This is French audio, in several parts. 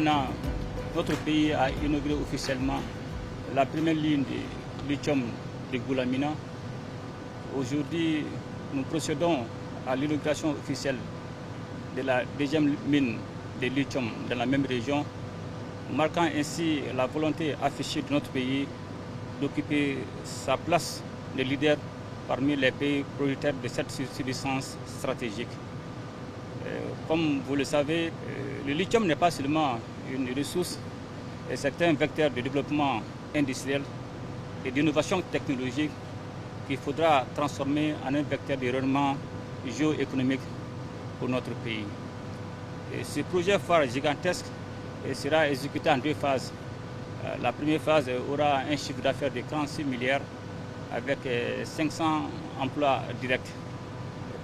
un an, notre pays a inauguré officiellement la première ligne de lithium de Goulamina. Aujourd'hui, nous procédons à l'inauguration officielle de la deuxième mine de lithium dans la même région, marquant ainsi la volonté affichée de notre pays d'occuper sa place de leader parmi les pays prioritaires de cette subsistance stratégique. Comme vous le savez, le lithium n'est pas seulement une ressource, c'est un vecteur de développement industriel et d'innovation technologique qu'il faudra transformer en un vecteur de rayonnement géoéconomique pour notre pays. Et ce projet phare gigantesque sera exécuté en deux phases. La première phase aura un chiffre d'affaires de 46 milliards avec 500 emplois directs.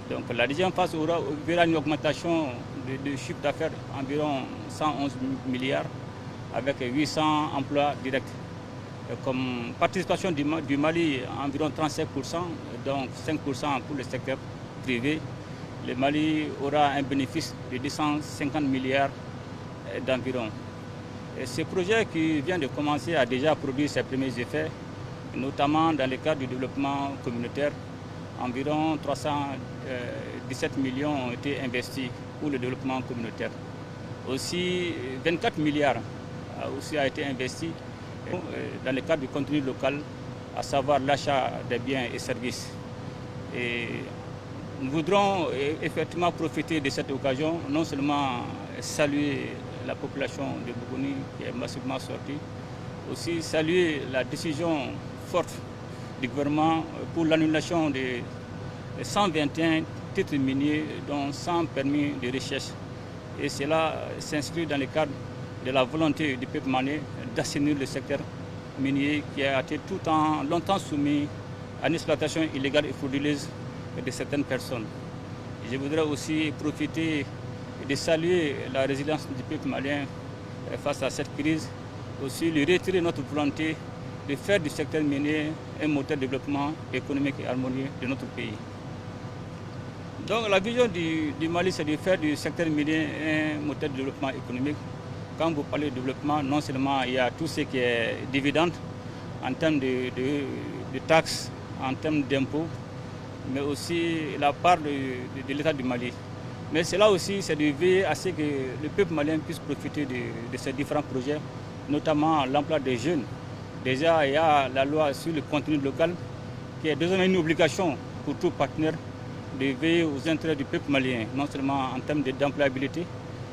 Donc la deuxième phase verra une augmentation de chiffre d'affaires environ 111 milliards avec 800 emplois directs. Comme participation du Mali, environ 35%, donc 5% pour le secteur privé. Le Mali aura un bénéfice de 250 milliards d'environ. Ce projet qui vient de commencer a déjà produit ses premiers effets, notamment dans le cadre du développement communautaire. Environ 317 millions ont été investis pour le développement communautaire. Aussi, 24 milliards a été investi dans le cadre du contenu local, à savoir l'achat des biens et services. Et nous voudrons effectivement profiter de cette occasion, non seulement saluer la population de Bougouni qui est massivement sortie, aussi saluer la décision forte du gouvernement pour l'annulation de 121 titres miniers dont 100 permis de recherche. Et cela s'inscrit dans le cadre de la volonté du peuple malien d'assainir le secteur minier qui a été longtemps soumis à une exploitation illégale et frauduleuse de certaines personnes. Et je voudrais aussi profiter de saluer la résilience du peuple malien face à cette crise, aussi lui retirer notre volonté de faire du secteur minier un moteur de développement économique et harmonieux de notre pays. Donc la vision du Mali, c'est de faire du secteur minier un moteur de développement économique. Quand vous parlez de développement, non seulement il y a tout ce qui est dividende en termes de taxes, en termes d'impôts, mais aussi la part de l'État du Mali. Mais cela aussi, c'est de veiller à ce que le peuple malien puisse profiter de ces différents projets, notamment l'emploi des jeunes. Déjà, il y a la loi sur le contenu local qui est désormais une obligation pour tout partenaire de veiller aux intérêts du peuple malien, non seulement en termes d'employabilité,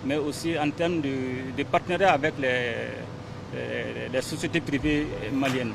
mais aussi en termes de partenariat avec les sociétés privées maliennes.